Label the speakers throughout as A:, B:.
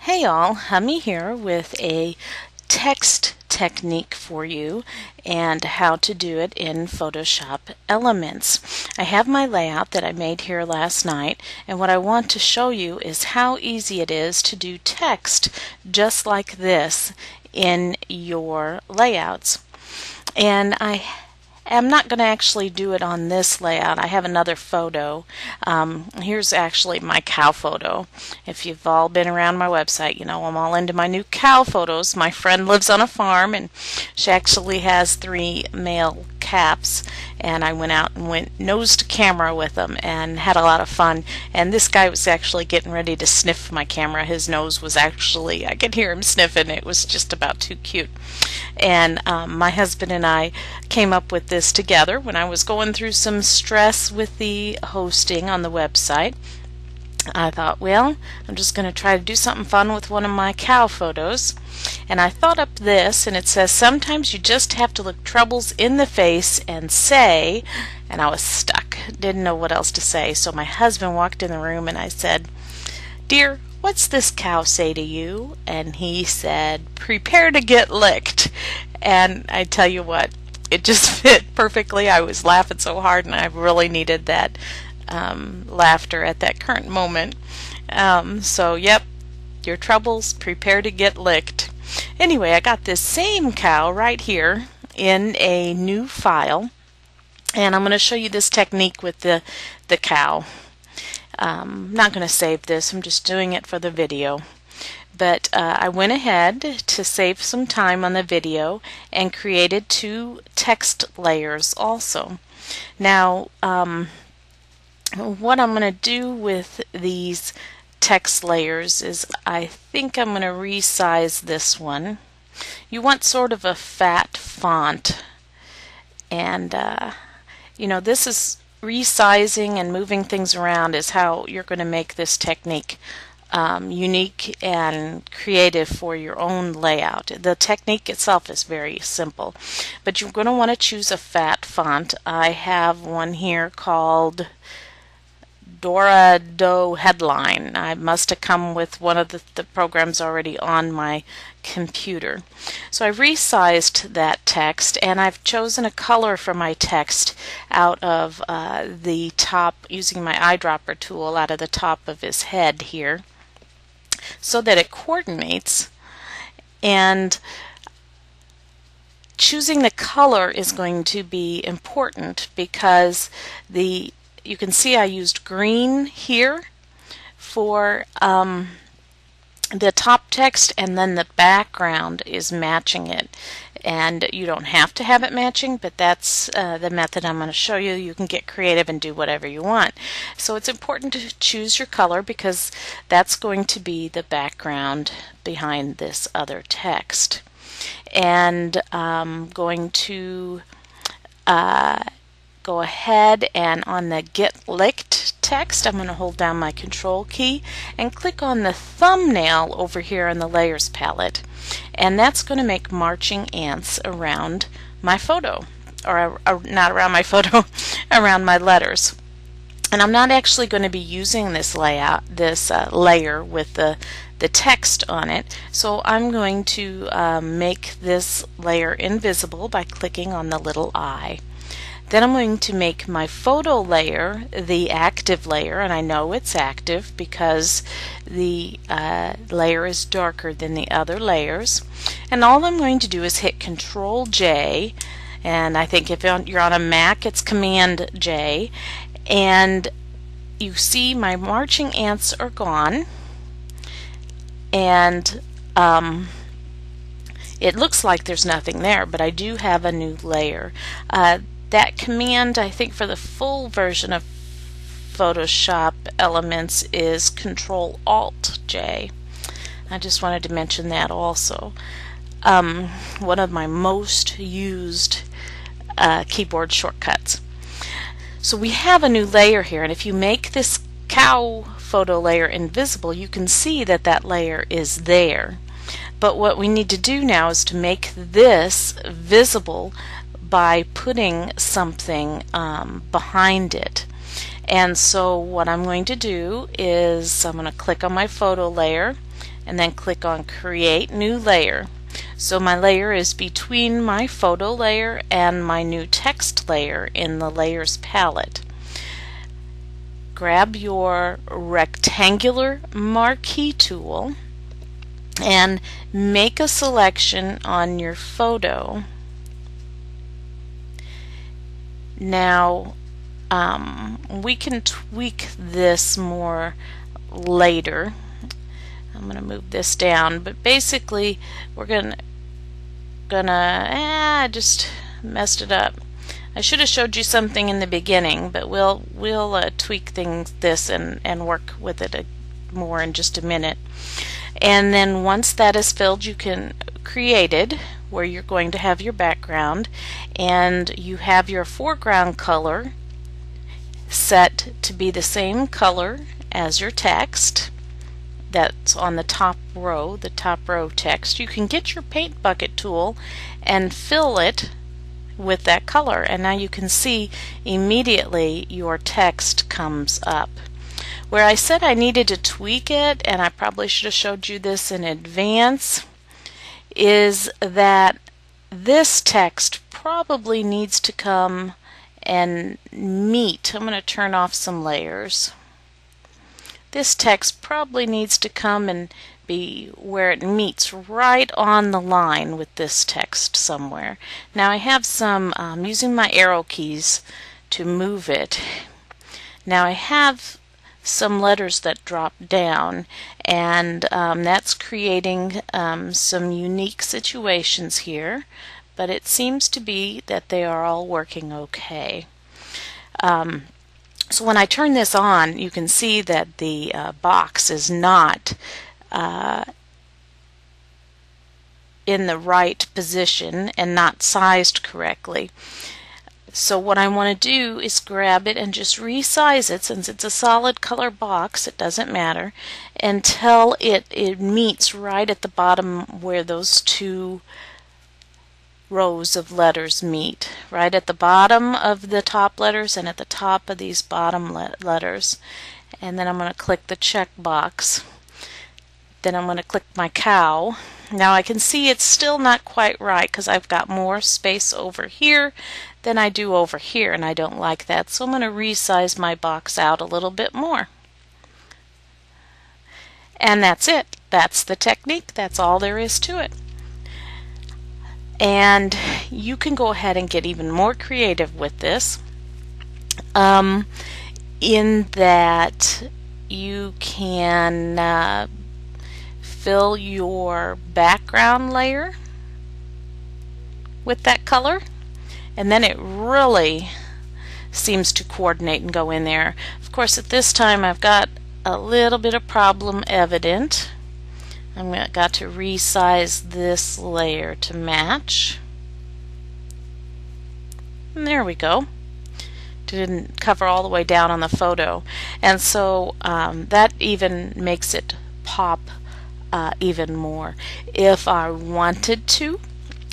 A: Hey all, Hummy here with a text technique for you and how to do it in Photoshop Elements. I have my layout that I made here last night, and what I want to show you is how easy it is to do text just like this in your layouts. And I'm not going to actually do it on this layout. I have another photo. Here's actually my cow photo. If you've all been around my website, you know I'm all into my new cow photos. My friend lives on a farm and she actually has 3 male calves, and I went out and went nose to camera with them and had a lot of fun. And this guy was actually getting ready to sniff my camera. His nose was actually, I could hear him sniffing. It was just about too cute. And my husband and I came up with this together when I was going through some stress with the hosting on the website. I thought, well, I'm just going to try to do something fun with one of my cow photos. And I thought up this, and it says, sometimes you just have to look troubles in the face and say, and I was stuck. Didn't know what else to say. So my husband walked in the room and I said, dear, what's this cow say to you? And he said, prepare to get licked. And I tell you what, it just fit perfectly. I was laughing so hard, and I really needed that laughter at that current moment. So yep, your troubles, prepare to get licked. Anyway, I got this same cow right here in a new file, and I'm going to show you this technique with the cow. I'm not going to save this, I'm just doing it for the video. But I went ahead to save some time on the video and created 2 text layers also. Now, what I'm going to do with these text layers is I think I'm going to resize this one. You want sort of a fat font, and you know, this is resizing and moving things around is how you're going to make this technique unique and creative for your own layout. The technique itself is very simple, but you're going to want to choose a fat font. I have one here called Dora Doe Headline. I must have come with one of the programs already on my computer. So I've resized that text, and I've chosen a color for my text out of the top, using my eyedropper tool, out of the top of his head here, so that it coordinates. And choosing the color is going to be important because you can see I used green here for the top text, and then the background is matching it. And you don't have to have it matching, but that's the method I'm going to show you. You can get creative and do whatever you want. So it's important to choose your color because that's going to be the background behind this other text. And I'm going to go ahead, and on the Get Licked text, I'm going to hold down my Control key and click on the thumbnail over here in the Layers palette. And that's going to make marching ants around my photo, or not around my photo, around my letters. And I'm not actually going to be using this layout, this layer with the text on it. So I'm going to make this layer invisible by clicking on the little eye. Then I'm going to make my photo layer the active layer, and I know it's active because the layer is darker than the other layers. And all I'm going to do is hit Control J, and I think if you're on a Mac it's Command J, and you see my marching ants are gone, and it looks like there's nothing there, but I do have a new layer. That command, I think, for the full version of Photoshop Elements is Control-Alt-J. I just wanted to mention that also. One of my most used keyboard shortcuts. So we have a new layer here, and if you make this cow photo layer invisible, you can see that that layer is there. But what we need to do now is to make this visible by putting something behind it. And so what I'm going to do is I'm going to click on my photo layer, and then click on Create New Layer. So my layer is between my photo layer and my new text layer in the Layers palette. Grab your rectangular marquee tool and make a selection on your photo. Now we can tweak this more later. I'm going to move this down, but basically we're I just messed it up. I should have showed you something in the beginning, but we'll tweak this and work with it more in just a minute. And then once that is filled, you can create it where you're going to have your background, and you have your foreground color set to be the same color as your text that's on the top row text. You can get your paint bucket tool and fill it with that color, and now you can see immediately your text comes up. Where I said I needed to tweak it, and I probably should have showed you this in advance, is that this text probably needs to come and meet. I'm going to turn off some layers. This text probably needs to come and be where it meets right on the line with this text somewhere. Now I have some using my arrow keys to move it. Now I have some letters that drop down, and that's creating some unique situations here, but it seems to be that they are all working okay. So when I turn this on, you can see that the box is not in the right position and not sized correctly. So what I want to do is grab it and just resize it. Since it's a solid color box, it doesn't matter, until it meets right at the bottom where those two rows of letters meet, right at the bottom of the top letters and at the top of these bottom letters. And then I'm going to click the check box. Then I'm going to click my cow. Now I can see it's still not quite right because I've got more space over here than I do over here, and I don't like that. So I'm going to resize my box out a little bit more. And that's it. That's the technique. That's all there is to it. And you can go ahead and get even more creative with this, in that you can fill your background layer with that color, and then it really seems to coordinate and go in there. Of course, at this time I've got a little bit of problem evident. I've got to resize this layer to match. And there we go. Didn't cover all the way down on the photo. And so that even makes it pop even more. If I wanted to,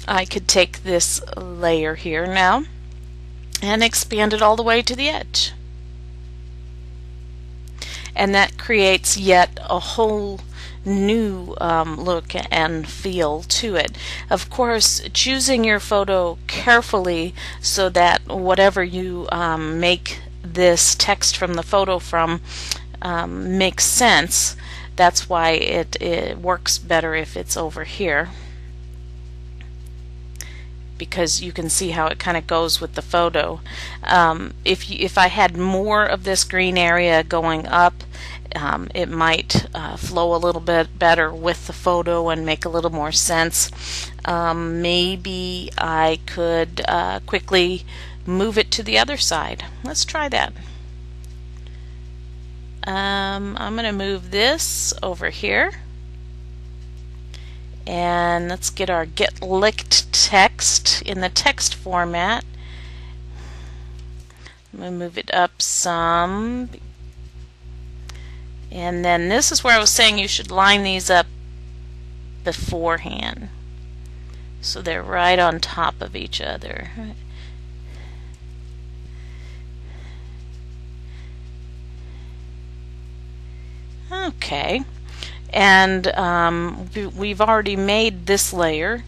A: I could take this layer here now and expand it all the way to the edge. And that creates yet a whole new look and feel to it. Of course, choosing your photo carefully so that whatever you make this text from the photo from makes sense. That's why it works better if it's over here, because you can see how it kind of goes with the photo. If I had more of this green area going up, it might flow a little bit better with the photo and make a little more sense. Maybe I could quickly move it to the other side. Let's try that. I'm going to move this over here, and let's get our Get Licked text in the text format. I'm going to move it up some. And then this is where I was saying you should line these up beforehand, so they're right on top of each other. Okay, And we've already made this layer.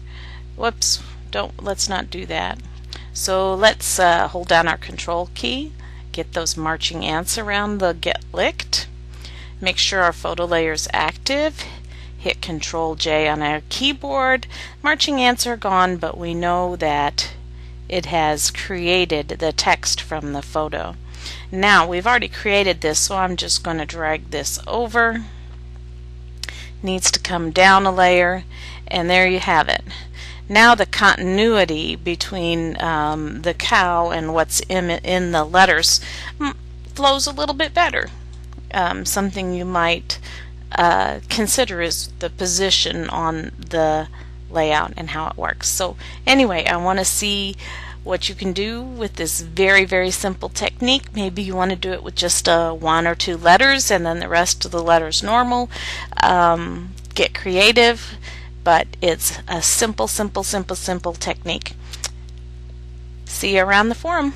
A: Whoops, let's not do that. So let's hold down our control key, get those marching ants around the get licked, make sure our photo layer is active, hit Control J on our keyboard. Marching ants are gone, but we know that it has created the text from the photo. Now we've already created this, so I'm just going to drag this over. Needs to come down a layer, and there you have it. Now the continuity between the cow and what's in the letters flows a little bit better. Something you might consider is the position on the layout and how it works. So anyway, I want to see what you can do with this very, very simple technique. Maybe you want to do it with just 1 or 2 letters and then the rest of the letters normal. Get creative, but it's a simple technique. See you around the forum.